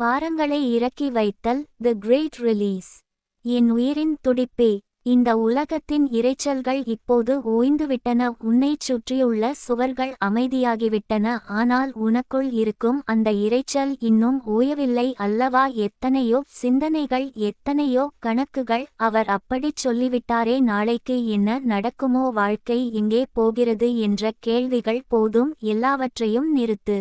பாரங்களை இறக்கி வைத்தல், தி கிரேட் ரிலீஸ். என் உயிரின் துடிப்பே, இந்த உலகத்தின் இரைச்சல்கள் இப்போது ஓய்ந்துவிட்டன. உன்னைச் சுற்றியுள்ள சுவர்கள் அமைதியாகிவிட்டன. ஆனால் உனக்குள் இருக்கும் அந்த இரைச்சல் இன்னும் ஓயவில்லை அல்லவா? எத்தனையோ சிந்தனைகள், எத்தனையோ கணக்குகள். அவர் அப்படிச் சொல்லிவிட்டாரே. நாளைக்கு என்ன நடக்குமோ, வாழ்க்கை எங்கே போகிறது என்ற கேள்விகள். போதும், எல்லாவற்றையும் நிறுத்து.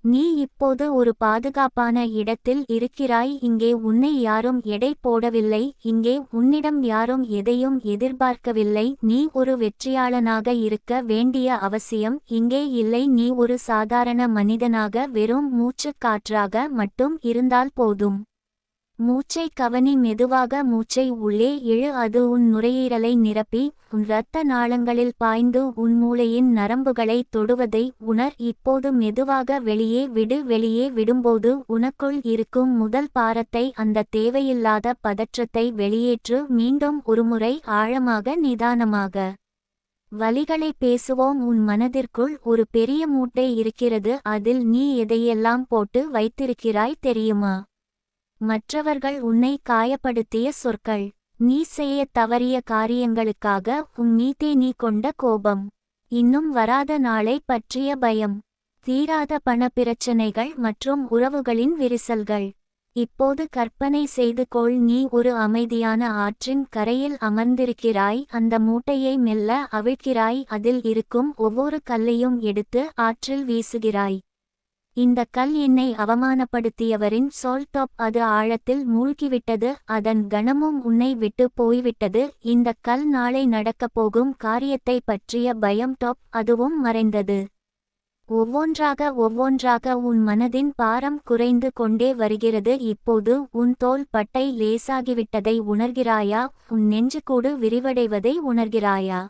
நீ இப்போது ஒரு பாதுகாப்பான இடத்தில் இருக்கிறாய். இங்கே உன்னை யாரும் எடை போடவில்லை. இங்கே உன்னிடம் யாரும் எதையும் எதிர்பார்க்கவில்லை. நீ ஒரு வெற்றியாளனாக இருக்க வேண்டிய அவசியம் இங்கே இல்லை. நீ ஒரு சாதாரண மனிதனாக, வெறும் மூச்சுக் காற்றாக மட்டும் இருந்தால் போதும். மூச்சை கவனி. மெதுவாக மூச்சை உள்ளே இழு. அது உன் நுரையீரலை நிரப்பி உன் இரத்த நாளங்களில் பாய்ந்து உன் மூளையின் நரம்புகளை தொடுவதை உணர். இப்போது மெதுவாக வெளியே விடு. வெளியே விடும்போது உனக்குள் இருக்கும் முதல் பாரத்தை, அந்த தேவையில்லாத பதற்றத்தை வெளியேற்று. மீண்டும் ஒருமுறை ஆழமாக, நிதானமாக. வலிகளை பேசுவோம். உன் மனதிற்குள் ஒரு பெரிய மூட்டை இருக்கிறது. அதில் நீ எதையெல்லாம் போட்டு வைத்திருக்கிறாய் தெரியுமா? மற்றவர்கள் உன்னை காயப்படுத்திய சொற்கள், நீ செய்ய தவறிய காரியங்களுக்காக உன் மீதே நீ கொண்ட கோபம், இன்னும் வராத நாளை பற்றிய பயம், தீராத பண பிரச்சனைகள் மற்றும் உறவுகளின் விரிசல்கள். இப்போது கற்பனை செய்து கொள், நீ ஒரு அமைதியான ஆற்றின் கரையில் அமர்ந்திருக்கிறாய். அந்த மூட்டையை மெல்ல அவிழ்க்கிறாய். அதில் இருக்கும் ஒவ்வொரு கல்லையும் எடுத்து ஆற்றில் வீசுகிறாய். இந்த கல் என்னை அவமானப்படுத்தியவரின் டாப். அது ஆழத்தில் மூழ்கிவிட்டது. அதன் கணமும் உன்னை விட்டு போய்விட்டது. இந்த கல் நாளை நடக்கப் போகும் காரியத்தை பற்றிய பயம் டாப். அதுவும் மறைந்தது. ஒவ்வொன்றாக ஒவ்வொன்றாக உன் மனதின் பாரம் குறைந்து கொண்டே வருகிறது. இப்போது உன் தோள் பட்டை லேசாகிவிட்டதை உணர்கிறாயா? உன் நெஞ்சுக்கூடு விரிவடைவதை உணர்கிறாயா?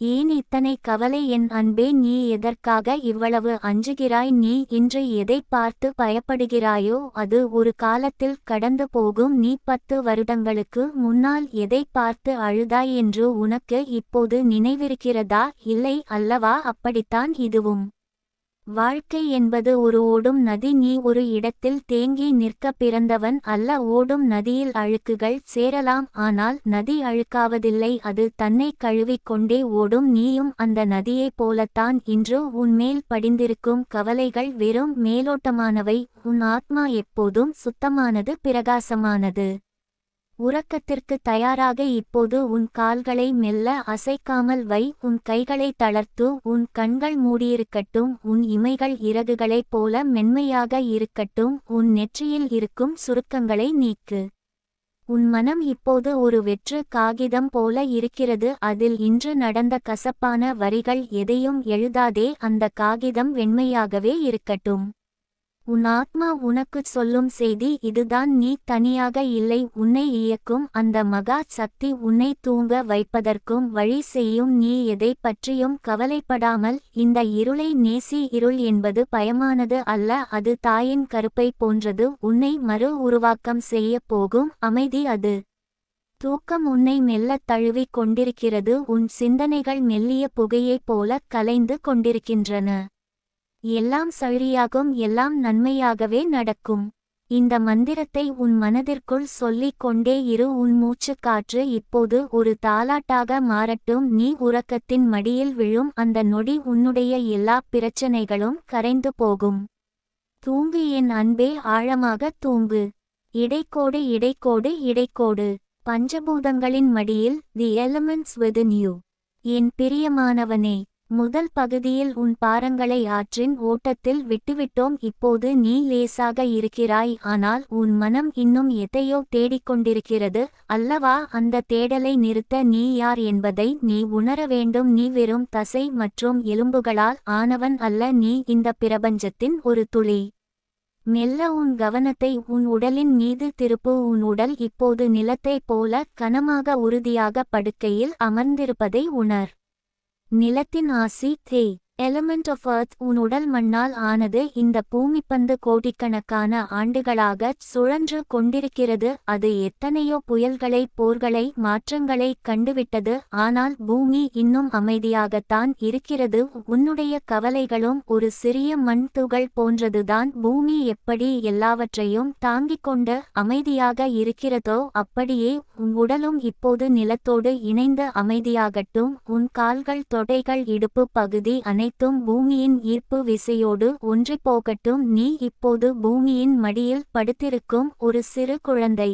ஏன் இத்தனை கவலை என் அன்பே? நீ எதற்காக இவ்வளவு அஞ்சுகிறாய்? நீ இன்று எதை பார்த்து பயப்படுகிறாயோ அது ஒரு காலத்தில் கடந்து போகும். நீ 10 வருடங்களுக்கு முன்னால் எதை பார்த்து அழுதாய் என்று உனக்கு இப்போது நினைவிருக்கிறதா? இல்லை அல்லவா? அப்படித்தான் இதுவும். வாழ்க்கை என்பது ஒரு ஓடும் நதி. நீ ஒரு இடத்தில் தேங்கி நிற்க பிறந்தவன் அல்ல. ஓடும் நதியில் அழுக்குகள் சேரலாம், ஆனால் நதி அழுக்காவதில்லை. அது தன்னை கழுவிக் கொண்டே ஓடும். நீயும் அந்த நதியைப் போலத்தான். இன்று உன்மேல் படிந்திருக்கும் கவலைகள் வெறும் மேலோட்டமானவை. உன் ஆத்மா எப்போதும் சுத்தமானது, பிரகாசமானது. உறக்கத்திற்கு தயாராக இப்போது உன் கால்களை மெல்ல அசைக்காமல் வை. உன் கைகளை தளர்த்து. உன் கண்கள் மூடியிருக்கட்டும். உன் இமைகள் இறகுகளைப் போல மென்மையாக இருக்கட்டும். உன் நெற்றியில் இருக்கும் சுருக்கங்களை நீக்கு. உன் மனம் இப்போது ஒரு வெற்று காகிதம் போல இருக்கிறது. அதில் இன்று நடந்த கசப்பான வரிகள் எதையும் எழுதாதே. அந்த காகிதம் வெண்மையாகவே இருக்கட்டும். உன் ஆத்மா உனக்குச் சொல்லும் செய்தி இதுதான்: நீ தனியாக இல்லை. உன்னை இயக்கும் அந்த மகா சக்தி உன்னை தூங்க வைப்பதற்கும் வழி செய்யும். நீ எதைப் பற்றியும் கவலைப்படாமல் இந்த இருளை நேசி. இருள் என்பது பயமானது அல்ல, அது தாயின் கருப்பை போன்றது. உன்னை மறு உருவாக்கம் செய்ய போகும் அமைதி அது. தூக்கம் உன்னை மெல்லத் தழுவிக் கொண்டிருக்கிறது. உன் சிந்தனைகள் மெல்லிய புகையைப் போல கலைந்து கொண்டிருக்கின்றன. எல்லாம் சரியாகும், எல்லாம் நன்மையாகவே நடக்கும். இந்த மந்திரத்தை உன் மனதிற்குள் சொல்லிக் கொண்டே இரு. உன் மூச்சுக் காற்று இப்போது ஒரு தாலாட்டாக மாறட்டும். நீ உறக்கத்தின் மடியில் விழும் அந்த நொடி உன்னுடைய எல்லா பிரச்சனைகளும் கரைந்து போகும். தூங்கு என் அன்பே, ஆழமாக தூங்கு. இடைக்கோடு இடைக்கோடு இடைக்கோடு. பஞ்சபூதங்களின் மடியில், தி எலிமெண்ட்ஸ் விதின் யூ. என் பிரியமானவனே, முதல் பகுதியில் உன் பாரங்களை ஆற்றின் ஓட்டத்தில் விட்டுவிட்டோம். இப்போது நீ லேசாக இருக்கிறாய். ஆனால் உன் மனம் இன்னும் எதையோ தேடிக்கொண்டிருக்கிறது அல்லவா? அந்த தேடலை நிறுத்த நீ யார் என்பதை நீ உணர வேண்டும். நீ வெறும் தசை மற்றும் எலும்புகளால் ஆனவன் அல்ல. நீ இந்த பிரபஞ்சத்தின் ஒரு துளி. மெல்ல உன் கவனத்தை உன் உடலின் மீது திருப்பு. உன் உடல் இப்போது நிலத்தைப் போல கனமாக, உறுதியாக படுக்கையில் அமர்ந்திருப்பதை உணர். நிலத்தின் ஆசி தே. எலிமெண்ட் ஆஃப் எர்த் உன் உடல் மண்ணால் ஆனது. இந்த பூமிப்பந்து கோடிக்கணக்கான ஆண்டுகளாகச் சுழன்று கொண்டிருக்கிறது. அது எத்தனையோ புயல்களை போர்களை மாற்றங்களை கண்டுவிட்டது. ஆனால் பூமி இன்னும் அமைதியாகத்தான் இருக்கிறது. உன்னுடைய கவலைகளும் ஒரு சிறிய மண் துகள் போன்றதுதான். பூமி எப்படி எல்லாவற்றையும் தாங்கிக் கொண்டு அமைதியாக இருக்கிறதோ அப்படியே உன் உடலும் இப்போது நிலத்தோடு இணைந்து அமைதியாகட்டும். உன் கால்கள் தொடைகள் இடுப்பு பகுதி அனைத்தும் பூமியின் ஈர்ப்பு விசையோடு ஒன்றிப்போகட்டும். நீ இப்போது பூமியின் மடியில் படுத்திருக்கும் ஒரு சிறு குழந்தை.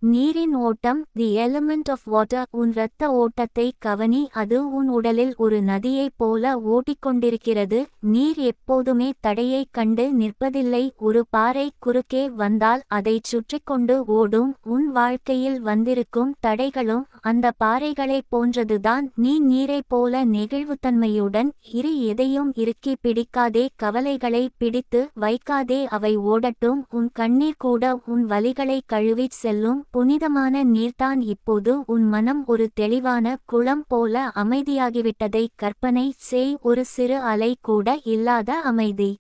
நீரின் ஓட்டம், தி எலிமெண்ட் ஆஃப் வாட்டர். உன் இரத்த ஓட்டத்தை கவனி. அது உன் உடலில் ஒரு நதியைப் போல ஓடிக்கொண்டிருக்கிறது. நீர் எப்போதுமே தடையைக் கண்டு நிற்பதில்லை. ஒரு பாறை குறுக்கே வந்தால் அதைச் சுற்றிக்கொண்டு ஓடும். உன் வாழ்க்கையில் வந்திருக்கும் தடைகளும் அந்த பாறைகளைப் போன்றதுதான். நீ நீரைப் போல நெகிழ்வுத்தன்மையுடன் இரு. எதையும் இறுக்கி பிடிக்காதே. கவலைகளை பிடித்து வைக்காதே. அவை ஓடட்டும். உன் கண்ணீர் கூட உன் வலிகளை கழுவிச் செல்லும். புனிதமான நீர்தான். இப்போது உன் மனம் ஒரு தெளிவான குளம் போல அமைதியாகிவிட்டதை கற்பனை செய். ஒரு சிறு அலை கூட இல்லாத அமைதி.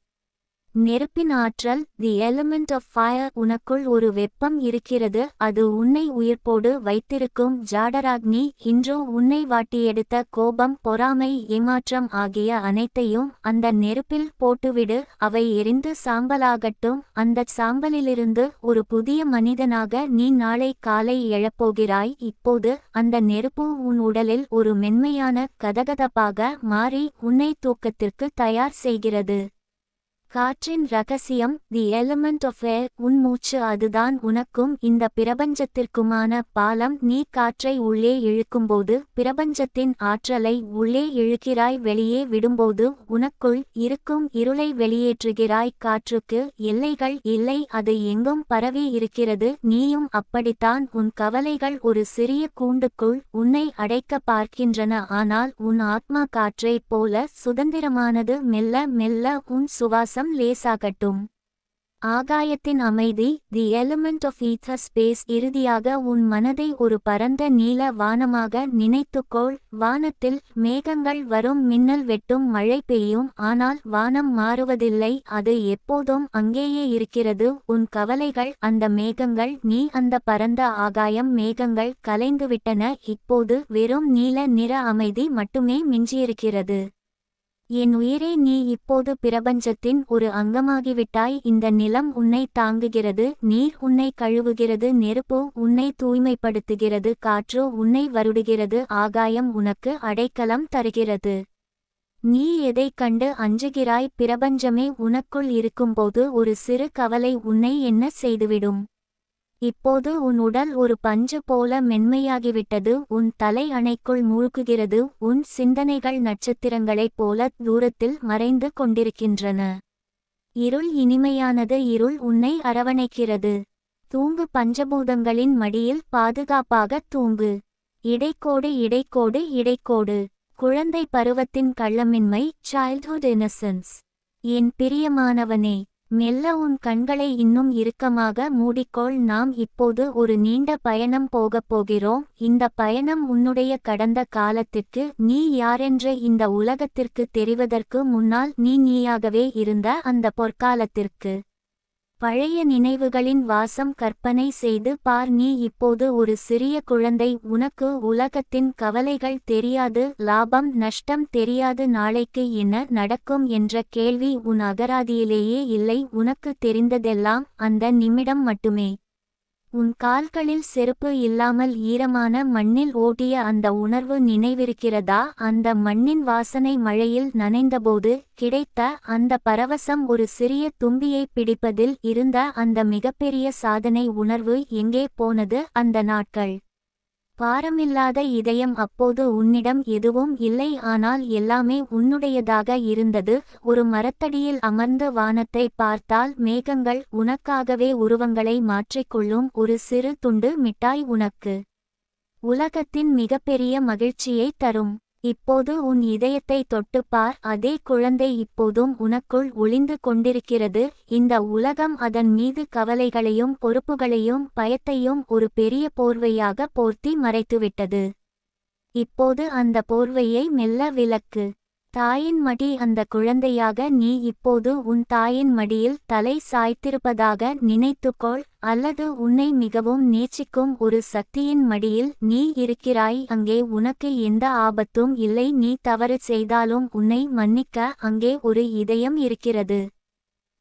நெருப்பின் ஆற்றல், தி எலிமெண்ட் ஆஃப் ஃபயர். உனக்குள் ஒரு வெப்பம் இருக்கிறது. அது உன்னை உயிர்ப்போடு வைத்திருக்கும். ஜாடராக்னி. இன்றோ உன்னை வாட்டியெடுத்த கோபம் பொறாமை ஏமாற்றம் ஆகிய அனைத்தையும் அந்த நெருப்பில் போட்டுவிடு. அவை எரிந்து சாம்பலாகட்டும். அந்தச் சாம்பலிலிருந்து ஒரு புதிய மனிதனாக நீ நாளை காலை எழப்போகிறாய். இப்போது அந்த நெருப்பு உன் உடலில் ஒரு மென்மையான கதகதப்பாக மாறி உன்னை தூக்கத்திற்கு தயார் செய்கிறது. காற்றின் ரகசியம், தி எலிமெண்ட் ஆஃப் ஏர். உன் மூச்சு. அதுதான் உனக்கும் இந்த பிரபஞ்சத்திற்குமான பாலம். நீ காற்றை உள்ளே இழுக்கும்போது பிரபஞ்சத்தின் ஆற்றலை உள்ளே இழுக்கிறாய். வெளியே விடும்போது உனக்குள் இருக்கும் இருளை வெளியேற்றுகிறாய். காற்றுக்கு எல்லைகள் இல்லை. அது எங்கும் பரவி இருக்கிறது. நீயும் அப்படித்தான். உன் கவலைகள் ஒரு சிறிய கூண்டுக்குள் உன்னை அடைக்க பார்க்கின்றன. ஆனால் உன் ஆத்மா காற்றைப் போல சுதந்திரமானது. மெல்ல மெல்ல உன் சுவாசம் லேசாகட்டும். ஆகாயத்தின் அமைதி, the element of ether space. இறுதியாக உன் மனதை ஒரு பரந்த நீல வானமாக நினைத்துக்கொள். வானத்தில் மேகங்கள் வரும். மின்னல் வெட்டும். மழை பெய்யும். ஆனால் வானம் மாறுவதில்லை. அது எப்போதும் அங்கேயே இருக்கிறது. உன் கவலைகள் அந்த மேகங்கள். நீ அந்த பரந்த ஆகாயம். மேகங்கள் கலைந்துவிட்டன. இப்போது வெறும் நீல நிற அமைதி மட்டுமே மிஞ்சியிருக்கிறது. என் உயிரே, நீ இப்போது பிரபஞ்சத்தின் ஒரு அங்கமாகிவிட்டாய். இந்த நிலம் உன்னை தாங்குகிறது. நீர் உன்னை கழுவுகிறது. நெருப்பு உன்னை தூய்மைப்படுத்துகிறது. காற்று உன்னை வருடுகிறது. ஆகாயம் உனக்கு அடைக்கலம் தருகிறது. நீ எதைக் கண்டு அஞ்சுகிறாய்? பிரபஞ்சமே உனக்குள் இருக்கும்போது ஒரு சிறு கவலை உன்னை என்ன செய்துவிடும்? இப்போது உன் உடல் ஒரு பஞ்சு போல மென்மையாகிவிட்டது. உன் தலை அணைக்குள் மூழ்குகிறது. உன் சிந்தனைகள் நட்சத்திரங்களைப் போல தூரத்தில் மறைந்து கொண்டிருக்கின்றன. இருள் இனிமையானது. இருள் உன்னை அரவணைக்கிறது. தூங்கு. பஞ்சபூதங்களின் மடியில் பாதுகாப்பாக தூங்கு. இடைக்கோடு இடைக்கோடு இடைக்கோடு. குழந்தை பருவத்தின் கள்ளமின்மை, சைல்ட்ஹுட் இன்னசென்ஸ். என் பிரியமானவனே, மெல்ல உன் கண்களை இன்னும் இறுக்கமாக மூடிக்கொள். நாம் இப்போது ஒரு நீண்ட பயணம் போகப் போகிறோம். இந்த பயணம் உன்னுடைய கடந்த காலத்திற்கு, நீ யாரென்று இந்த உலகத்திற்கு தெரிவதற்கு முன்னால் நீ நீயாகவே இருந்த அந்த பொற்காலத்திற்கு. பழைய நினைவுகளின் வாசம் கற்பனை செய்து பார். நீ இப்போது ஒரு சிறிய குழந்தை. உனக்கு உலகத்தின் கவலைகள் தெரியாது. லாபம் நஷ்டம் தெரியாது. நாளைக்கு என்ன நடக்கும் என்ற கேள்வி உன் அகராதியிலேயே இல்லை. உனக்கு தெரிந்ததெல்லாம் அந்த நிமிடம் மட்டுமே. உன் கால்களில் செருப்பு இல்லாமல் ஈரமான மண்ணில் ஓட்டிய அந்த உணர்வு நினைவிருக்கிறதா? அந்த மண்ணின் வாசனை, மழையில் நனைந்தபோது கிடைத்த அந்த பரவசம், ஒரு சிறிய தும்பியை பிடிப்பதில் இருந்த அந்த மிகப்பெரிய சாதனை உணர்வு எங்கே போனது? அந்த நாட்கள். பாரமில்லாத இதயம். அப்போது உன்னிடம் எதுவும் இல்லை. ஆனால் எல்லாமே உன்னுடையதாக இருந்தது. ஒரு மரத்தடியில் அமர்ந்து வானத்தை பார்த்தால் மேகங்கள் உனக்காகவே உருவங்களை மாற்றிக்கொள்ளும். ஒரு சிறு துண்டு மிட்டாய் உனக்கு உலகத்தின் மிகப்பெரிய மகிழ்ச்சியை தரும். இப்போது உன் இதயத்தை தொட்டுப்பார். அதே குழந்தை இப்போதும் உனக்குள் ஒளிந்து கொண்டிருக்கிறது. இந்த உலகம் அதன் மீது கவலைகளையும் பொறுப்புகளையும் பயத்தையும் ஒரு பெரிய போர்வையாக போர்த்தி மறைத்துவிட்டது. இப்போது அந்த போர்வையை மெல்ல விலக்கு. தாயின் மடி அந்த குழந்தையாக நீ இப்போது உன் தாயின் மடியில் தலை சாய்த்திருப்பதாக நினைத்துக்கொள், அல்லது உன்னை மிகவும் நேசிக்கும் ஒரு சக்தியின் மடியில் நீ இருக்கிறாய். அங்கே உனக்கு எந்த ஆபத்தும் இல்லை. நீ தவறு செய்தாலும் உன்னை மன்னிக்க அங்கே ஒரு இதயம் இருக்கிறது.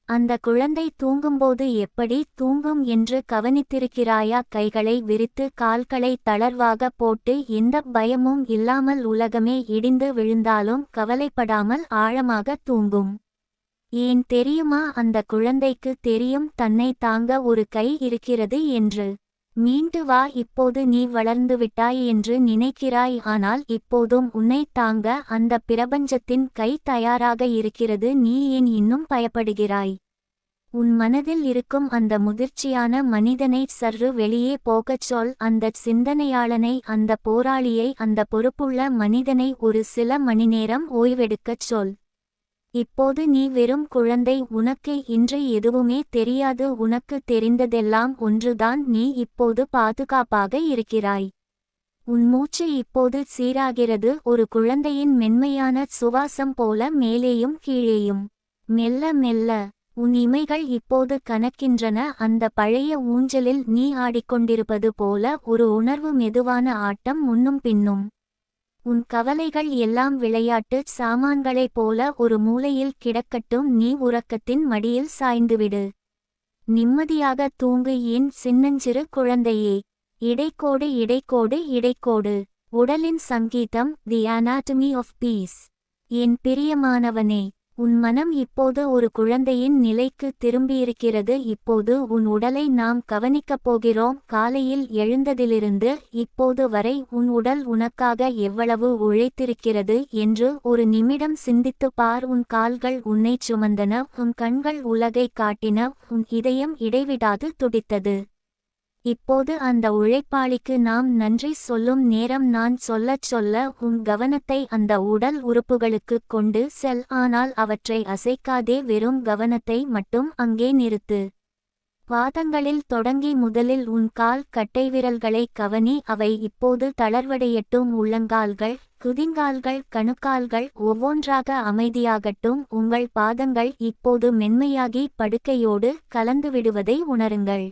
அந்த குழந்தை தூங்கும்போது எப்படி தூங்கும் என்று கவனித்திருக்கிறாயா? கைகளை விரித்து கால்களை தளர்வாக போட்டு எந்த பயமும் இல்லாமல் உலகமே இடிந்து விழுந்தாலும் கவலைப்படாமல் ஆழமாக தூங்கும். ஏன் தெரியுமா? அந்த குழந்தைக்கு தெரியும் தன்னை தாங்க ஒரு கை இருக்கிறது என்று. மீண்டு வா. இப்போது நீ வளர்ந்துவிட்டாய் என்று நினைக்கிறாய், ஆனால் இப்போதும் உன்னை தாங்க அந்த பிரபஞ்சத்தின் கை தயாராக இருக்கிறது. நீ ஏன் இன்னும் பயப்படுகிறாய்? உன் மனதில் இருக்கும் அந்த முதிர்ச்சியான மனிதனை சற்று வெளியே போகச் சொல். அந்த சிந்தனையாளனை, அந்த போராளியை, அந்த பொறுப்புள்ள மனிதனை ஒரு சில மணிநேரம் ஓய்வெடுக்கச் சொல். இப்போது நீ வெறும் குழந்தை. உனக்கு இன்று எதுவுமே தெரியாது. உனக்கு தெரிந்ததெல்லாம் ஒன்றுதான், நீ இப்போது பாதுகாப்பாக இருக்கிறாய். உன் மூச்சு இப்போது சீராகிறது, ஒரு குழந்தையின் மென்மையான சுவாசம் போல மேலேயும் கீழேயும். மெல்ல மெல்ல உன் இமைகள் இப்போது கனக்கின்றன. அந்த பழைய ஊஞ்சலில் நீ ஆடிக்கொண்டிருப்பது போல ஒரு உணர்வு, மெதுவான ஆட்டம், முன்னும் பின்னும். உன் கவலைகள் எல்லாம் விளையாட்டு சாமான்களைப் போல ஒரு மூலையில் கிடக்கட்டும். நீ உறக்கத்தின் மடியில் சாய்ந்துவிடு. நிம்மதியாக தூங்கு என் சின்னஞ்சிறு குழந்தையே. இடைக்கோடு இடைக்கோடு இடைக்கோடு. உடலின் சங்கீதம், தி அனாட்டமி ஆஃப் பீஸ். என் பிரியமானவனே, உன் மனம் இப்போது ஒரு குழந்தையின் நிலைக்கு திரும்பியிருக்கிறது. இப்போது உன் உடலை நாம் கவனிக்கப் போகிறோம். காலையில் எழுந்ததிலிருந்து இப்போது வரை உன் உடல் உனக்காக எவ்வளவு உழைத்திருக்கிறது என்று ஒரு நிமிடம் சிந்தித்துப் பார். உன் கால்கள் உன்னை சுமந்தன, உன் கண்கள் உலகை காட்டின, உன் இதயம் இடைவிடாது துடித்தது. இப்போது அந்த உழைப்பாளிக்கு நாம் நன்றி சொல்லும் நேரம். நான் சொல்லச் சொல்ல உன் கவனத்தை அந்த உடல் உறுப்புகளுக்கு கொண்டு செல், ஆனால் அவற்றை அசைக்காதே. வெறும் கவனத்தை மட்டும் அங்கே நிறுத்து. பாதங்களில் தொடங்கி முதலில் உன் கால் கட்டைவிரல்களை கவனி. அவை இப்போது தளர்வடையட்டும். உள்ளங்கால்கள், குதிங்கால்கள், கணுக்கால்கள் ஒவ்வொன்றாக அமைதியாகட்டும். உங்கள் பாதங்கள் இப்போது மென்மையாகி படுக்கையோடு கலந்துவிடுவதை உணருங்கள்.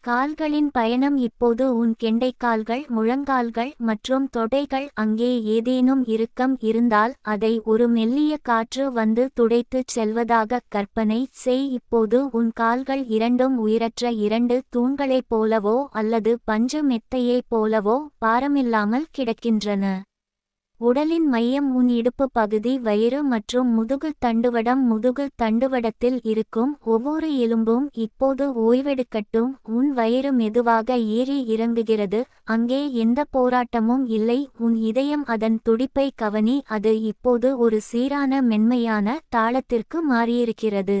கால்களின் பயணம் இப்போது உன் கெண்டைக்கால்கள், முழங்கால்கள் மற்றும் தொடைகள். அங்கே ஏதேனும் இறுக்கம் இருந்தால் அதை ஒரு மெல்லிய காற்று வந்து துடைத்துச் செல்வதாக கற்பனை செய். இப்போது உன் கால்கள் இரண்டும் உயிரற்ற இரண்டு தூண்களைப் போலவோ அல்லது பஞ்சு மெத்தையைப் போலவோ பாரமில்லாமல் கிடக்கின்றன. உடலின் மையம் உன் இடுப்பு பகுதி, வயிறு மற்றும் முதுகு தண்டுவடம். முதுகு தண்டுவடத்தில் இருக்கும் ஒவ்வொரு எலும்பும் இப்போது ஓய்வெடுக்கட்டும். உன் வயிறு மெதுவாக ஏறி இறங்குகிறது. அங்கே எந்த போராட்டமும் இல்லை. உன் இதயம், அதன் துடிப்பை கவனி. அது இப்போது ஒரு சீரான மென்மையான தாளத்திற்கு மாறியிருக்கிறது.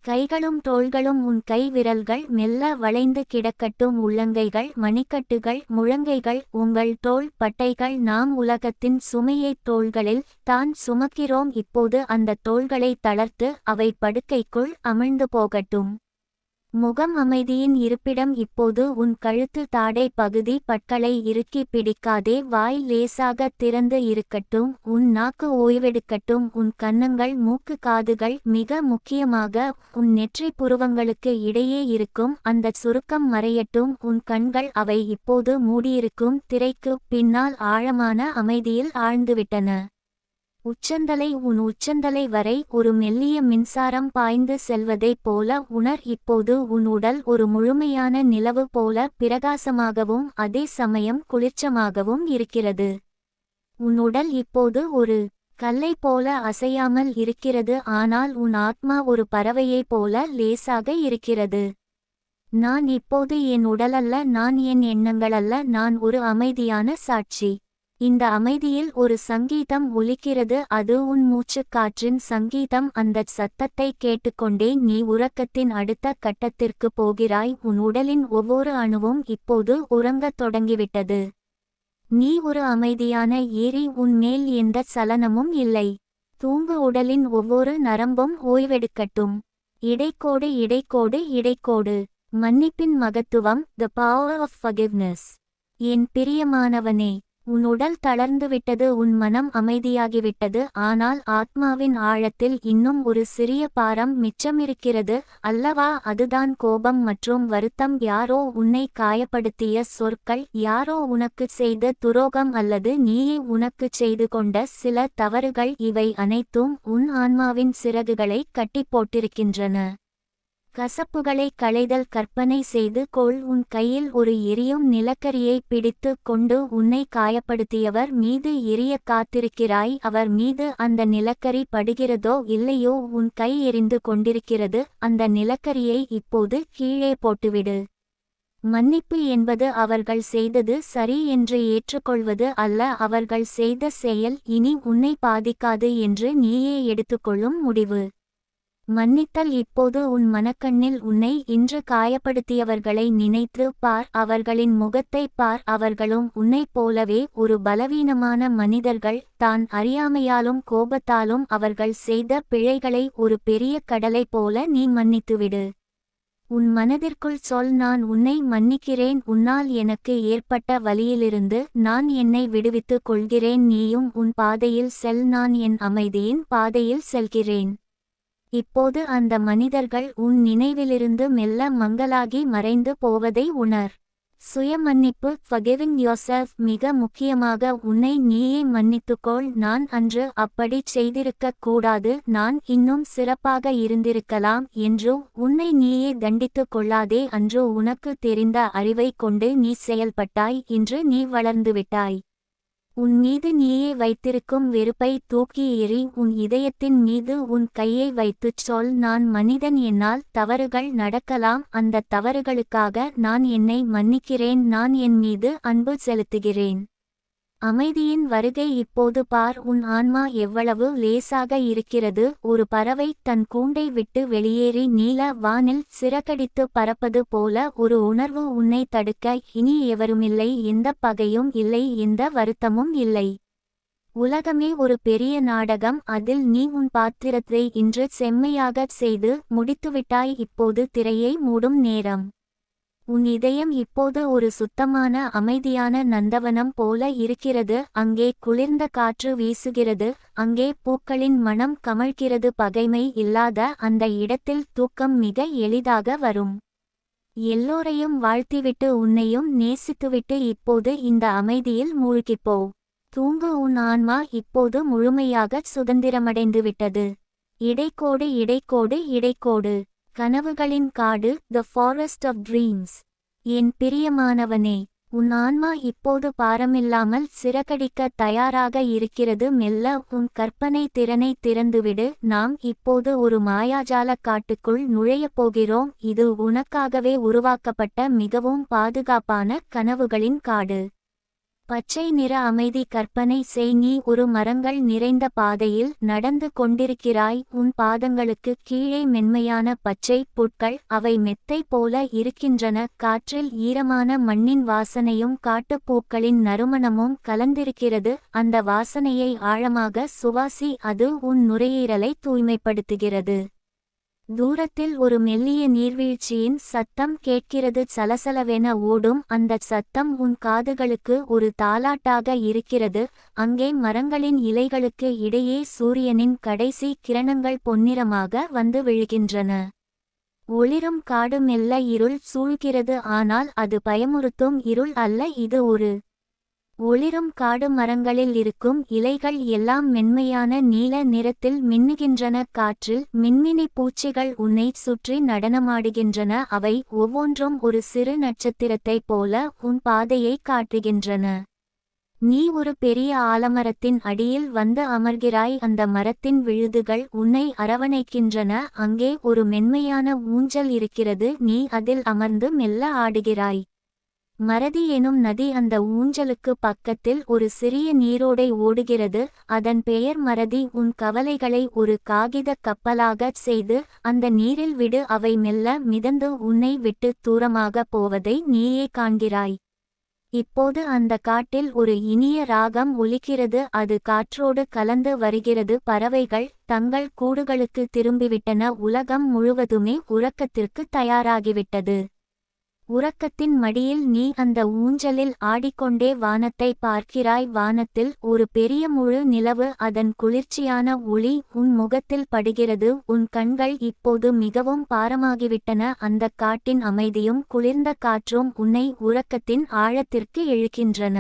கைகளும் தோள்களும், உன் கை விரல்கள் மெல்ல வளைந்து கிடக்கட்டும். உள்ளங்கைகள், மணிக்கட்டுகள், முழங்கைகள், உங்கள் தோள் பட்டைகள். நாம் உலகத்தின் சுமையை தோள்களில் தான் சுமக்கிறோம். இப்போது அந்த தோள்களை தளர்த்து அவை படுக்கைக்குள் அமிழ்ந்து போகட்டும். முகம் அமைதியின் இருப்பிடம். இப்போது உன் கழுத்து, தாடை பகுதி, பற்களை இறுக்கி பிடிக்காதே. வாய் லேசாக திறந்து இருக்கட்டும். உன் நாக்கு ஓய்வெடுக்கட்டும். உன் கன்னங்கள், மூக்கு, காதுகள், மிக முக்கியமாக உன் நெற்றி புருவங்களுக்கு இடையே இருக்கும் அந்த சுருக்கம் மறையட்டும். உன் கண்கள், அவை இப்போது மூடியிருக்கும் திரைக்கு பின்னால் ஆழமான அமைதியில் ஆழ்ந்துவிட்டன. உச்சந்தலை, உன் உச்சந்தலை வரை ஒரு மெல்லிய மின்சாரம் பாய்ந்து செல்வதைப் போல உணர். இப்போது உன் உடல் ஒரு முழுமையான நிலவு போல பிரகாசமாகவும் அதே சமயம் குளிர்ச்சமாகவும் இருக்கிறது. உன் உடல் இப்போது ஒரு கல்லை போல அசையாமல் இருக்கிறது, ஆனால் உன் ஆத்மா ஒரு பறவையைப் போல லேசாக இருக்கிறது. நான் இப்போது என் உடலல்ல, நான் என் எண்ணங்களல்ல, நான் ஒரு அமைதியான சாட்சி. இந்த அமைதியில் ஒரு சங்கீதம் ஒலிக்கிறது. அது உன் மூச்சுக்காற்றின் சங்கீதம். அந்தச் சத்தத்தை கேட்டுக்கொண்டே நீ உறக்கத்தின் அடுத்த கட்டத்திற்கு போகிறாய். உன் உடலின் ஒவ்வொரு அணுவும் இப்போது உறங்கத் தொடங்கிவிட்டது. நீ ஒரு அமைதியான ஏரி. உன் மேல் எந்த சலனமும் இல்லை. தூங்கு. உடலின் ஒவ்வொரு நரம்பும் ஓய்வெடுக்கட்டும். இடைக்கோடு இடைக்கோடு இடைக்கோடு. மன்னிப்பின் மகத்துவம், தி பவர் ஆஃப் ஃபர்கிவ்னஸ். என் பிரியமானவனே, உன் உடல் தளர்ந்துவிட்டது, உன் மனம் அமைதியாகிவிட்டது, ஆனால் ஆத்மாவின் ஆழத்தில் இன்னும் ஒரு சிறிய பாரம் மிச்சமிருக்கிறது அல்லவா? அதுதான் கோபம் மற்றும் வருத்தம். யாரோ உன்னை காயப்படுத்திய சொற்கள், யாரோ உனக்கு செய்த துரோகம் அல்லது நீயே உனக்கு செய்து கொண்ட சில தவறுகள், இவை அனைத்தும் உன் ஆன்மாவின் சிறகுகளை கட்டிப் போட்டிருக்கின்றன. கசப்புகளை களைதல். கற்பனை செய்து கொள், உன் கையில் ஒரு எரியும் நிலக்கரியை பிடித்து கொண்டு உன்னை காயப்படுத்தியவர் மீது எரிய காத்திருக்கிறாய். அவர் மீது அந்த நிலக்கரி படுகிறதோ இல்லையோ, உன் கை எரிந்து கொண்டிருக்கிறது. அந்த நிலக்கரியை இப்போது கீழே போட்டுவிடு. மன்னிப்பு என்பது அவர்கள் செய்தது சரி என்று ஏற்றுக்கொள்வது அல்ல, அவர்கள் செய்த செயல் இனி உன்னை பாதிக்காது என்று நீயே எடுத்துக்கொள்ளும் முடிவு. மன்னித்தல். இப்போது உன் மனக்கண்ணில் உன்னை இன்று காயப்படுத்தியவர்களை நினைத்து பார், அவர்களின் முகத்தை பார். அவர்களும் உன்னைப் போலவே ஒரு பலவீனமான மனிதர்கள். தான் அறியாமையாலும் கோபத்தாலும் அவர்கள் செய்த பிழைகளை ஒரு பெரிய கடலை போல நீ மன்னித்துவிடு. உன் மனதிற்குள் சொல், நான் உன்னை மன்னிக்கிறேன், உன்னால் எனக்கு ஏற்பட்ட வலியிலிருந்து நான் என்னை விடுவித்துக் கொள்கிறேன், நீயும் உன் பாதையில் செல், நான் என் அமைதியின் பாதையில் செல்கிறேன். இப்போது அந்த மனிதர்கள் உன் நினைவிலிருந்து மெல்ல மங்கலாகி மறைந்து போவதை உணர். சுய மன்னிப்பு, forgiving yourself. மிக முக்கியமாக உன்னை நீயே மன்னித்துக்கொள். நான் அன்று அப்படிச் செய்திருக்கக் கூடாது, நான் இன்னும் சிறப்பாக இருந்திருக்கலாம் என்று உன்னை நீயே தண்டித்துக் கொள்ளாதே. அன்று உனக்கு தெரிந்த அறிவைக் கொண்டு நீ செயல்பட்டாய், இன்று நீ வளர்ந்துவிட்டாய். உன் மீது நீயே வைத்திருக்கும் வெறுப்பை தூக்கி எறி. உன் இதயத்தின் மீது உன் கையை வைத்துச் சொல், நான் மனிதன், என்னால் தவறுகள் நடக்கலாம், அந்த தவறுகளுக்காக நான் என்னை மன்னிக்கிறேன், நான் என் மீது அன்பு செலுத்துகிறேன். அமைதியின் வருகை. இப்போது பார், உன் ஆன்மா எவ்வளவு லேசாக இருக்கிறது. ஒரு பறவை தன் கூண்டை விட்டு வெளியேறி நீல வானில் சிறகடித்து பறப்பது போல ஒரு உணர்வு உன்னை தடுக்க இனி எவருமில்லை, எந்த பகையும் இல்லை, எந்த வருத்தமும் இல்லை. உலகமே ஒரு பெரிய நாடகம், அதில் நீ உன் பாத்திரத்தை இன்று செம்மையாகச் செய்து முடித்துவிட்டாய். இப்போது திரையை மூடும் நேரம். உன் இதயம் இப்போது ஒரு சுத்தமான அமைதியான நந்தவனம் போல இருக்கிறது. அங்கே குளிர்ந்த காற்று வீசுகிறது, அங்கே பூக்களின் மனம் கமழ்கிறது. பகைமை இல்லாத அந்த இடத்தில் தூக்கம் மிக எளிதாக வரும். எல்லோரையும் வாழ்த்திவிட்டு உன்னையும் நேசித்துவிட்டு இப்போது இந்த அமைதியில் மூழ்கிப்போ. தூங்கு. உன் ஆன்மா இப்போது முழுமையாகச் சுதந்திரமடைந்துவிட்டது. இடைக்கோடு இடைக்கோடு இடைக்கோடு. கனவுகளின் காடு, த ஃபாரஸ்ட் ஆஃப் ட்ரீம்ஸ். என் பிரியமானவனே, உன் ஆன்மா இப்போது பாரமில்லாமல் சிறகடிக்க தயாராக இருக்கிறது. மெல்ல உன் கற்பனை திறனை திறந்துவிடு. நாம் இப்போது ஒரு மாயாஜால காட்டுக்குள் நுழையப் போகிறோம். இது உனக்காகவே உருவாக்கப்பட்ட மிகவும் பாதுகாப்பான கனவுகளின் காடு. பச்சை நிற அமைதி. கற்பனை செய், நீ ஒரு மரங்கள் நிறைந்த பாதையில் நடந்து கொண்டிருக்கிறாய். உன் பாதங்களுக்கு கீழே மென்மையான பச்சை புட்கள், அவை மெத்தை போல இருக்கின்றன. காற்றில் ஈரமான மண்ணின் வாசனையும் காட்டுப்பூக்களின் நறுமணமும் கலந்திருக்கிறது. அந்த வாசனையை ஆழமாக சுவாசி, அது உன் நுரையீரலை தூய்மைப்படுத்துகிறது. தூரத்தில் ஒரு மெல்லிய நீர்வீழ்ச்சியின் சத்தம் கேட்கிறது. சலசலவென ஓடும் அந்தச் சத்தம் உன் காதுகளுக்கு ஒரு தாலாட்டாக இருக்கிறது. அங்கே மரங்களின் இலைகளுக்கு இடையே சூரியனின் கடைசி கிரணங்கள் பொன்னிறமாக வந்து விழுகின்றன. ஒளிரும் காடு. மெல்ல இருள் சூழ்கிறது, ஆனால் அது பயமுறுத்தும் இருள் அல்ல, இது ஒரு ஒளிரும் காடு. மரங்களில் இருக்கும் இலைகள் எல்லாம் மென்மையான நீல நிறத்தில் மின்னுகின்றன. காற்றில் மின்மினி பூச்சிகள் உன்னை சுற்றி நடனமாடுகின்றன. அவை ஒவ்வொன்றும் ஒரு சிறு நட்சத்திரத்தைப் போல உன் பாதையை காட்டுகின்றன. நீ ஒரு பெரிய ஆலமரத்தின் அடியில் வந்து அமர்கிறாய். அந்த மரத்தின் விழுதுகள் உன்னை அரவணைக்கின்றன. அங்கே ஒரு மென்மையான ஊஞ்சல் இருக்கிறது. நீ அதில் அமர்ந்து மெல்ல ஆடுகிறாய். மறதி எனும் நதி. அந்த ஊஞ்சலுக்கு பக்கத்தில் ஒரு சிறிய நீரோடை ஓடுகிறது. அதன் பெயர் மறதி. உன் கவலைகளை ஒரு காகிதக் கப்பலாகச் செய்து அந்த நீரில் விடு. அவை மெல்ல மிதந்து உன்னை விட்டு தூரமாக போவதை நீயே காண்கிறாய். இப்போது அந்த காட்டில் ஒரு இனிய ராகம் ஒலிக்கிறது. அது காற்றோடு கலந்து வருகிறது. பறவைகள் தங்கள் கூடுகளுக்கு திரும்பிவிட்டன. உலகம் முழுவதுமே உறக்கத்திற்கு தயாராகிவிட்டது. உறக்கத்தின் மடியில் நீ அந்த ஊஞ்சலில் ஆடிக்கொண்டே வானத்தை பார்க்கிறாய். வானத்தில் ஒரு பெரிய முழு நிலவு, அதன் குளிர்ச்சியான ஒளி உன் முகத்தில் படுகிறது. உன் கண்கள் இப்போது மிகவும் பாரமாகிவிட்டன. அந்த காட்டின் அமைதியும் குளிர்ந்த காற்றும் உன்னை உறக்கத்தின் ஆழத்திற்கு இழுக்கின்றன.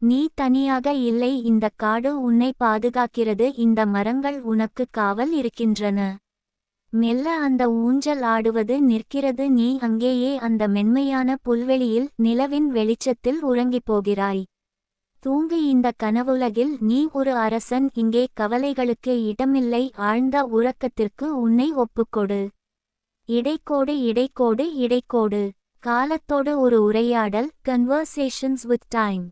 நீ தனியாக இல்லை, இந்த காடு உன்னை பாதுகாக்கிறது. இந்த மரங்கள் உனக்கு காவல் இருக்கின்றன. மெல்ல அந்த ஊஞ்சல் ஆடுவது நிற்கிறது. நீ அங்கேயே அந்த மென்மையான புல்வெளியில் நிலவின் வெளிச்சத்தில் உறங்கிப் போகிறாய். தூங்கு, இந்த கனவுலகில் நீ ஒரு அரசன். இங்கே கவலைகளுக்கு இடமில்லை. ஆழ்ந்த உறக்கத்திற்கு உன்னை ஒப்புக்கொடு. இடைக்கோடு இடைக்கோடு இடைக்கோடு. காலத்தோடு ஒரு உரையாடல். Conversations with time.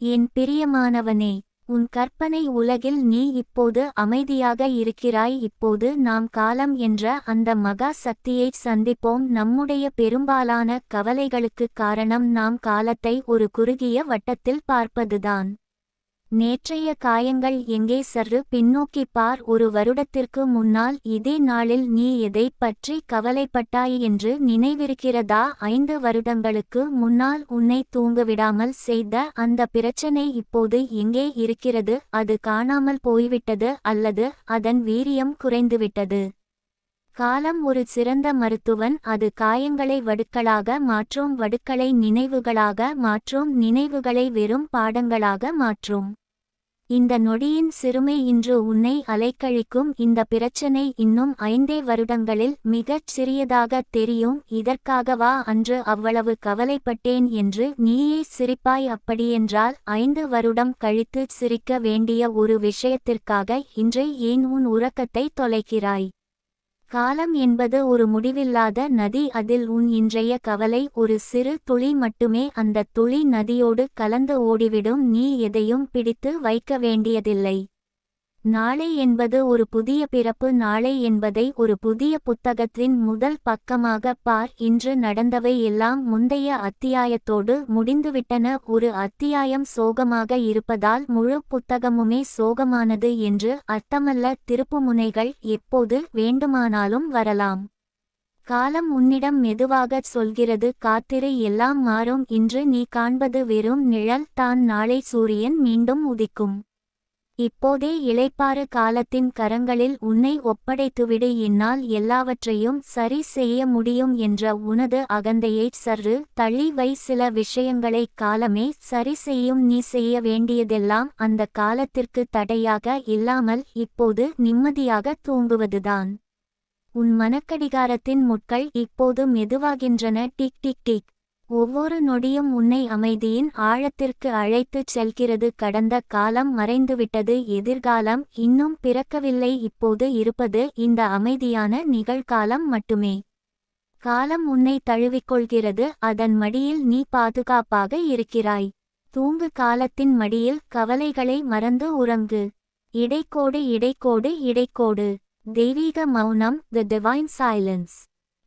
என் பிரியமானவனே, உன் கற்பனை உலகில் நீ இப்போது அமைதியாக இருக்கிறாய். இப்போது நாம் காலம் என்ற அந்த மகா சக்தியைச் சந்திப்போம். நம்முடைய பெரும்பாலான கவலைகளுக்குக் காரணம் நாம் காலத்தை ஒரு குறுகிய வட்டத்தில் பார்ப்பதுதான். நேற்றைய காயங்கள் எங்கே? சற்று பின்னோக்கி பார். ஒரு வருடத்திற்கு முன்னால் இதே நாளில் நீ எதைப் பற்றி கவலைப்பட்டாய் என்று நினைவிருக்கிறதா? 5 வருடங்களுக்கு முன்னால் உன்னை தூங்கவிடாமல் செய்த அந்த பிரச்சனை இப்போது எங்கே இருக்கிறது? அது காணாமல் போய்விட்டது அல்லது அதன் வீரியம் குறைந்துவிட்டது? காலம் ஒரு சிறந்த மருத்துவன். அது காயங்களை வடுக்களாக மாற்றும், வடுக்களை நினைவுகளாக மாற்றும், நினைவுகளை வெறும் பாடங்களாக மாற்றும். இந்த நொடியின் சிறுமை இன்று உன்னை அலைக்கழிக்கும். இந்த பிரச்சனை இன்னும் 5 வருடங்களில் மிகச் சிறியதாகத் தெரியும். இதற்காகவா அன்று அவ்வளவு கவலைப்பட்டேன் என்று நீயே சிரிப்பாய். அப்படியென்றால் 5 வருடம் கழித்து சிரிக்க வேண்டிய ஒரு விஷயத்திற்காக இன்று ஏன் உன் உறக்கத்தை தொலைக்கிறாய்? காலம் என்பது ஒரு முடிவில்லாத நதி. அதில் உன் இன்றைய கவலை ஒரு சிறு துளி மட்டுமே. அந்த துளி நதியோடு கலந்து ஓடிவிடும். நீ எதையும் பிடித்து வைக்க வேண்டியதில்லை. நாளை என்பது ஒரு புதிய பிறப்பு. நாளை என்பதை ஒரு புதிய புத்தகத்தின் முதல் பக்கமாக பார். இன்று நடந்தவை எல்லாம் முந்தைய அத்தியாயத்தோடு முடிந்துவிட்டன. ஒரு அத்தியாயம் சோகமாக இருப்பதால் முழு புத்தகமுமே சோகமானது என்று அர்த்தமல்ல. திருப்புமுனைகள் எப்போது வேண்டுமானாலும் வரலாம். காலம் உன்னிடம் மெதுவாகச் சொல்கிறது, காத்திரு, எல்லாம் மாறும். இன்று நீ காண்பது வெறும் நிழல் தான். நாளை சூரியன் மீண்டும் உதிக்கும். இப்போதே இளைப்பாறு. காலத்தின் கரங்களில் உன்னை ஒப்படைத்துவிடு. என்னால் எல்லாவற்றையும் சரி செய்ய முடியும் என்ற உனது அகந்தையைச் சற்று தள்ளி வை. சில விஷயங்களைக் காலமே சரி செய்யும். நீ செய்ய வேண்டியதெல்லாம் அந்த காலத்திற்கு தடையாக இல்லாமல் இப்போது நிம்மதியாக தூங்குவதுதான். உன் மனக்கடிகாரத்தின் முட்கள் இப்போது மெதுவாகின்றன. Tick tick tick. ஒவ்வொரு நொடியும் உன்னை அமைதியின் ஆழத்திற்கு அழைத்துச் செல்கிறது. கடந்த காலம் மறைந்துவிட்டது. எதிர்காலம் இன்னும் பிறக்கவில்லை. இப்போது இருப்பது இந்த அமைதியான நிகழ்காலம் மட்டுமே. காலம் உன்னை தழுவிக்கொள்கிறது. அதன் மடியில் நீ பாதுகாப்பாக இருக்கிறாய். தூங்கு, காலத்தின் மடியில். கவலைகளை மறந்து உறங்கு. இடைக்கோடு இடைக்கோடு இடைக்கோடு. தெய்வீக மௌனம். The divine silence.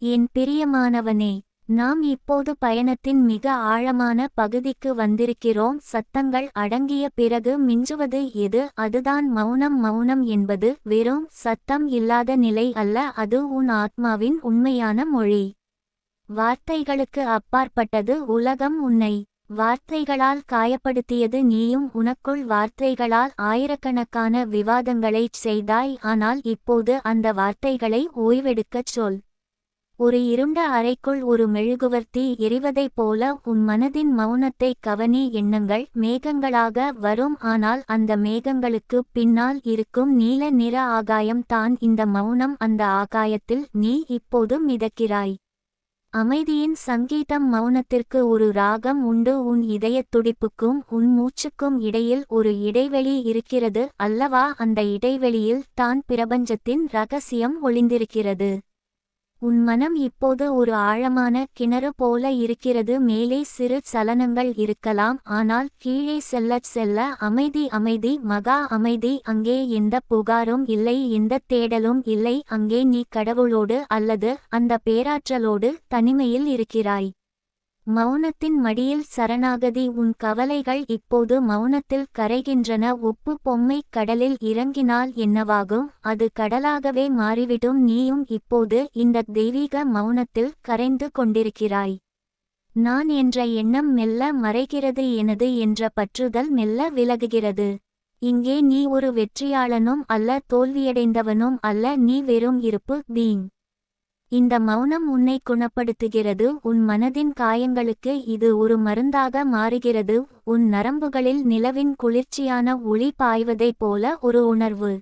என் பிரியமானவனே, நாம் இப்போது பயணத்தின் மிக ஆழமான பகுதிக்கு வந்திருக்கிறோம். சத்தங்கள் அடங்கிய பிறகு மிஞ்சுவது எது? அதுதான் மௌனம். மௌனம் என்பது வெறும் சத்தம் இல்லாத நிலை அல்ல. அது உன் ஆத்மாவின் உண்மையான மொழி. வார்த்தைகளுக்கு அப்பாற்பட்டது உலகம். உன்னை வார்த்தைகளால் காயப்படுத்தியது. நீயும் உனக்குள் வார்த்தைகளால் ஆயிரக்கணக்கான விவாதங்களைச் செய்தாய். ஆனால் இப்போது அந்த வார்த்தைகளை ஓய்வெடுக்கச் சொல். ஒரு இருண்ட அறைக்குள் ஒரு மெழுகுவர்த்தி எரிவதைப் போல உன் மனதின் மௌனத்தை கவனி. எண்ணங்கள் மேகங்களாக வரும், ஆனால் அந்த மேகங்களுக்குப் பின்னால் இருக்கும் நீல நிற ஆகாயம் தான் இந்த மௌனம். அந்த ஆகாயத்தில் நீ இப்போது மிதக்கிறாய். அமைதியின் சங்கீதம். மௌனத்திற்கு ஒரு ராகம் உண்டு. உன் இதயத் துடிப்புக்கும் உன் மூச்சுக்கும் இடையில் ஒரு இடைவெளி இருக்கிறது அல்லவா? அந்த இடைவெளியில் தான் பிரபஞ்சத்தின் ரகசியம் ஒளிந்திருக்கிறது. உன் மனம் இப்போது ஒரு ஆழமான கிணறு போல இருக்கிறது. மேலே சிறு சலனங்கள் இருக்கலாம், ஆனால் கீழே செல்லச் செல்ல அமைதி. அமைதி, மகா அமைதி. அங்கே எந்த புகாரும் இல்லை, எந்த தேடலும் இல்லை. அங்கே நீ கடவுளோடு அல்லது அந்த பேராற்றலோடு தனிமையில் இருக்கிறாய். மௌனத்தின் மடியில் சரணாகதி. உன் கவலைகள் இப்போது மௌனத்தில் கரைகின்றன. உப்பு பொம்மை கடலில் இறங்கினால் என்னவாகும்? அது கடலாகவே மாறிவிடும். நீயும் இப்போது இந்த தெய்வீக மௌனத்தில் கரைந்து கொண்டிருக்கிறாய். நான் என்ற எண்ணம் மெல்ல மறைகிறது, எனது என்ற பற்றுதல் மெல்ல விலகுகிறது. இங்கே நீ ஒரு வெற்றியாளனும் அல்ல, தோல்வியடைந்தவனும் அல்ல, நீ வெறும் இருப்பு பீங். இந்த மௌனம் உன்னை குணப்படுத்துகிறது, உன் மனதின் காயங்களுக்கு இது ஒரு மருந்தாக மாறுகிறது, உன் நரம்புகளில் நிலவின் குளிர்ச்சியான ஒளி பாய்வதைப் போல ஒரு உணர்வு.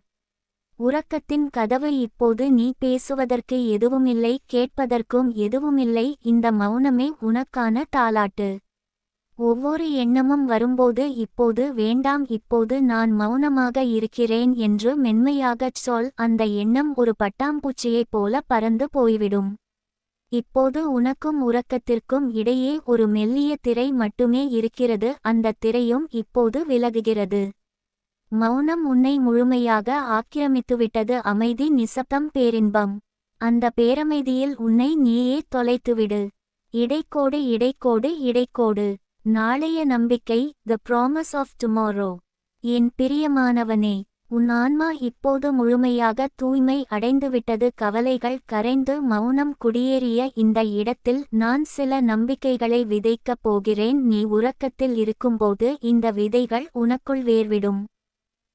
உறக்கத்தின் கதவு இப்போது நீ பேசுவதற்கு எதுவுமில்லை, கேட்பதற்கும் எதுவுமில்லை, இந்த மௌனமே உனக்கான தாலாட்டு. ஒவ்வொரு எண்ணமும் வரும்போது இப்போது வேண்டாம், இப்போது நான் மௌனமாக இருக்கிறேன் என்று மென்மையாகச் சொல். அந்த எண்ணம் ஒரு பட்டாம்பூச்சியைப் போல பறந்து போய்விடும். இப்போது உனக்கும் உறக்கத்திற்கும் இடையே ஒரு மெல்லிய திரை மட்டுமே இருக்கிறது, அந்த திரையும் இப்போது விலகுகிறது. மௌனம் உன்னை முழுமையாக ஆக்கிரமித்துவிட்டது. அமைதி, நிசப்தம், பேரின்பம். அந்த பேரமைதியில் உன்னை நீயே தொலைத்துவிடு. இடைக்கோடு இடைக்கோடு இடைக்கோடு. நாளைய நம்பிக்கை, த ப்ராமிஸ் ஆஃப் டுமாரோ. என் பிரியமானவனே, உன் ஆன்மா இப்போது முழுமையாக தூய்மை அடைந்துவிட்டது. கவலைகள் கரைந்து மௌனம் குடியேறிய இந்த இடத்தில் நான் சில நம்பிக்கைகளை விதைக்கப் போகிறேன். நீ உறக்கத்தில் இருக்கும்போது இந்த விதைகள் உனக்குள் வேர்விடும்.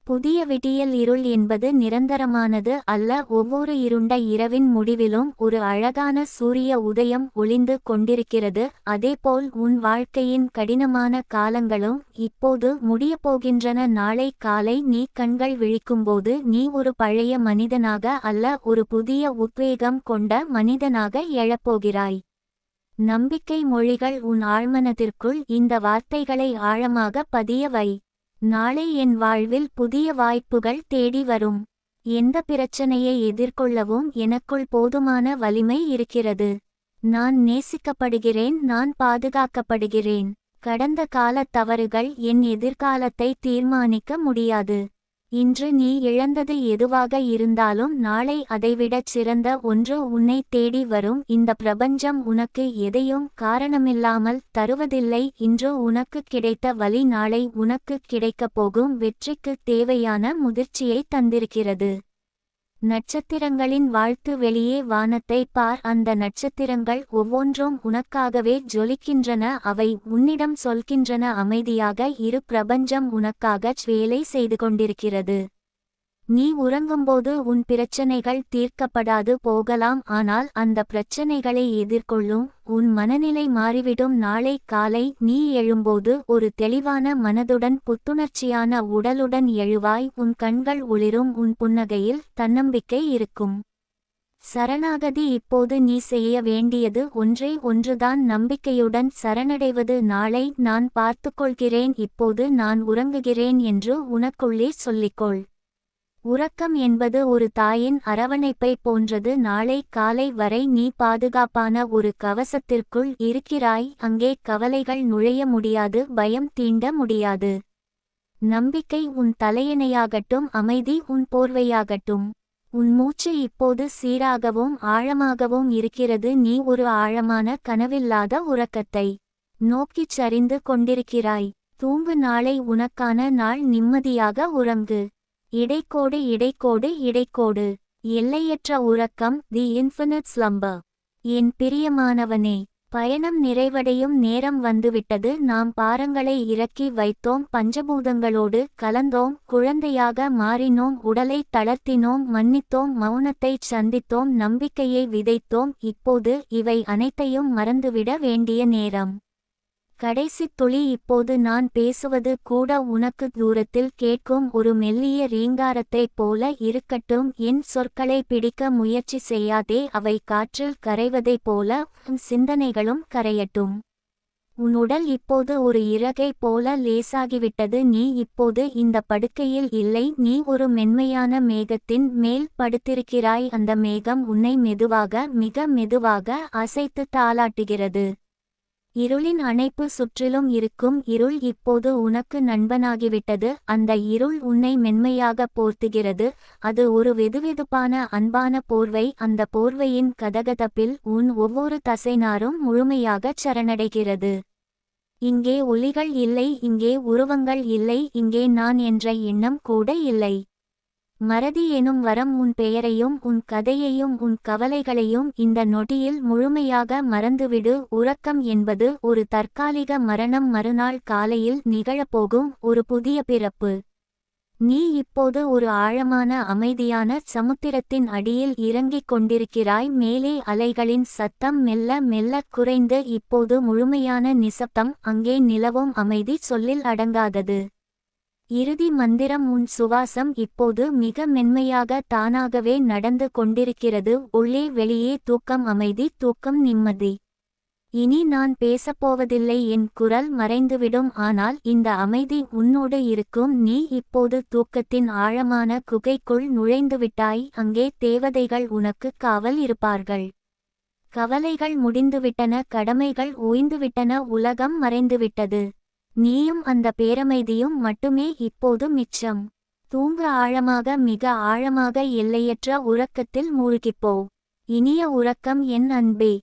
புதிய விடியல். இருள் என்பது நிரந்தரமானது அல்ல, ஒவ்வொரு இருண்ட இரவின் முடிவிலும் ஒரு அழகான சூரிய உதயம் ஒளிந்து கொண்டிருக்கிறது. அதேபோல் உன் வாழ்க்கையின் கடினமான காலங்களும் இப்போது முடியப்போகின்றன. நாளை காலை நீ கண்கள் விழிக்கும்போது நீ ஒரு பழைய மனிதனாக அல்ல, ஒரு புதிய உத்வேகம் கொண்ட மனிதனாக எழப்போகிறாய். நம்பிக்கை மொழிகள். உன் ஆழ்மனத்திற்குள் இந்த வார்த்தைகளை ஆழமாக பதிய வை. நாளை என் வாழ்வில் புதிய வாய்ப்புகள் தேடி வரும். எந்த பிரச்சனையை எதிர்கொள்ளவும் எனக்குள் போதுமான வலிமை இருக்கிறது. நான் நேசிக்கப்படுகிறேன், நான் பாதுகாக்கப்படுகிறேன். கடந்த கால தவறுகள் என் எதிர்காலத்தை தீர்மானிக்க முடியாது. இன்று நீ இழந்தது எதுவாக இருந்தாலும் நாளை அதைவிடச் சிறந்த ஒன்று உன்னை தேடி வரும். இந்த பிரபஞ்சம் உனக்கு எதையும் காரணமில்லாமல் தருவதில்லை. இன்று உனக்கு கிடைத்த வழி நாளை உனக்கு கிடைக்கப் போகும் வெற்றிக்குத் தேவையான முதிர்ச்சியை தந்திருக்கிறது. நட்சத்திரங்களின் வாழ்த்து. வெளியே வானத்தை பார், அந்த நட்சத்திரங்கள் ஒவ்வொன்றும் உனக்காகவே ஜொலிக்கின்றன. அவை உன்னிடம் சொல்கின்றன, அமைதியாக இரு, பிரபஞ்சம் உனக்காகச் வேலை செய்து கொண்டிருக்கிறது. நீ உறங்கும்போது உன் பிரச்சனைகள் தீர்க்கப்படாது போகலாம், ஆனால் அந்த பிரச்சனைகளை எதிர்கொள்ளும் உன் மனநிலை மாறிவிடும். நாளை காலை நீ எழும்போது ஒரு தெளிவான மனதுடன், புத்துணர்ச்சியான உடலுடன் எழுவாய். உன் கண்கள் ஒளிரும், உன் புன்னகையில் தன்னம்பிக்கை இருக்கும். சரணாகதி. இப்போது நீ செய்ய வேண்டியது ஒன்றே ஒன்றுதான், நம்பிக்கையுடன் சரணடைவது. நாளை நான் பார்த்துக்கொள்கிறேன், இப்போது நான் உறங்குகிறேன் என்று உனக்குள்ளே சொல்லிக்கொள். உறக்கம் என்பது ஒரு தாயின் அரவணைப்பை போன்றது. நாளை காலை வரை நீ பாதுகாப்பான ஒரு கவசத்திற்குள் இருக்கிறாய். அங்கே கவலைகள் நுழைய முடியாது, பயம் தீண்ட முடியாது. நம்பிக்கை உன் தலையணையாகட்டும், அமைதி உன் போர்வையாகட்டும். உன் மூச்சு இப்போது சீராகவும் ஆழமாகவும் இருக்கிறது. நீ ஒரு ஆழமான கனவில்லாத உறக்கத்தை நோக்கிச் சரிந்து கொண்டிருக்கிறாய். தூங்கு. நாளை உனக்கான நாள். நிம்மதியாக உறங்கு. இடைக்கோடு இடைக்கோடு இடைக்கோடு. எல்லையற்ற உறக்கம், தி இன்ஃபினிட் ஸ்லம்பர். என் பிரியமானவனே, பயணம் நிறைவடையும் நேரம் வந்துவிட்டது. நாம் பாரங்களை இறக்கி வைத்தோம், பஞ்சபூதங்களோடு கலந்தோம், குழந்தையாக மாறினோம், உடலை தளர்த்தினோம், மன்னித்தோம், மௌனத்தைச் சந்தித்தோம், நம்பிக்கையை விதைத்தோம். இப்போது இவை அனைத்தையும் மறந்துவிட வேண்டிய நேரம். கடைசி துளி. இப்போது நான் பேசுவது கூட உனக்கு தூரத்தில் கேட்கும் ஒரு மெல்லிய ரீங்காரத்தைப் போல இருக்கட்டும். என் சொற்களை பிடிக்க முயற்சி செய்யாதே, அவை காற்றில் கரைவதைப் போல உன் சிந்தனைகளும் கரையட்டும். உன் உடல் இப்போது ஒரு இறகைப் போல லேசாகிவிட்டது. நீ இப்போது இந்த படுக்கையில் இல்லை, நீ ஒரு மென்மையான மேகத்தின் மேல் படுத்திருக்கிறாய். அந்த மேகம் உன்னை மெதுவாக, மிக மெதுவாக அசைத்து தாலாட்டுகிறது. இருளின் அணைப்பு. சுற்றிலும் இருக்கும் இருள் இப்போது உனக்கு நண்பனாகிவிட்டது. அந்த இருள் உன்னை மென்மையாக போர்த்துகிறது. அது ஒரு வெதுவெதுப்பான அன்பான போர்வை. அந்த போர்வையின் கதகதப்பில் உன் ஒவ்வொரு தசைநாரும் முழுமையாகச் சரணடைகிறது. இங்கே ஒலிகள் இல்லை, இங்கே உருவங்கள் இல்லை, இங்கே நான் என்ற எண்ணம் கூட இல்லை. மறதி எனும் வரம் உன் பெயரையும் உன் கதையையும் உன் கவலைகளையும் இந்த நொடியில் முழுமையாக மறந்துவிடு. உறக்கம் என்பது ஒரு தற்காலிக மரணம், மறுநாள் காலையில் நிகழப்போகும் ஒரு புதிய பிறப்பு. நீ இப்போது ஒரு ஆழமான அமைதியான சமுத்திரத்தின் அடியில் இறங்கிக் கொண்டிருக்கிறாய். மேலே அலைகளின் சத்தம் மெல்ல மெல்ல குறைந்து இப்போது முழுமையான நிசப்தம். அங்கே நிலவும் அமைதி சொல்லில் அடங்காதது. இறுதி மந்திரம் உன் சுவாசம் இப்போது மிக மென்மையாக தானாகவே நடந்து கொண்டிருக்கிறது. உள்ளே வெளியே தூக்கம், அமைதி, தூக்கம், நிம்மதி. இனி நான் பேசப்போவதில்லை, என் குரல் மறைந்துவிடும். ஆனால் இந்த அமைதி உன்னோடு இருக்கும். நீ இப்போது தூக்கத்தின் ஆழமான குகைக்குள் நுழைந்துவிட்டாய். அங்கே தேவதைகள் உனக்கு காவல் இருப்பார்கள். கவலைகள் முடிந்துவிட்டன, கடமைகள் ஓய்ந்துவிட்டன, உலகம் மறைந்துவிட்டது. நீயும் அந்த பேரமைதியும் மட்டுமே இப்போது மிச்சம். தூங்க ஆழமாக, மிக ஆழமாக, எல்லையற்ற உறக்கத்தில் மூழ்கிப்போ. இனிய உறக்கம் என் அன்பே.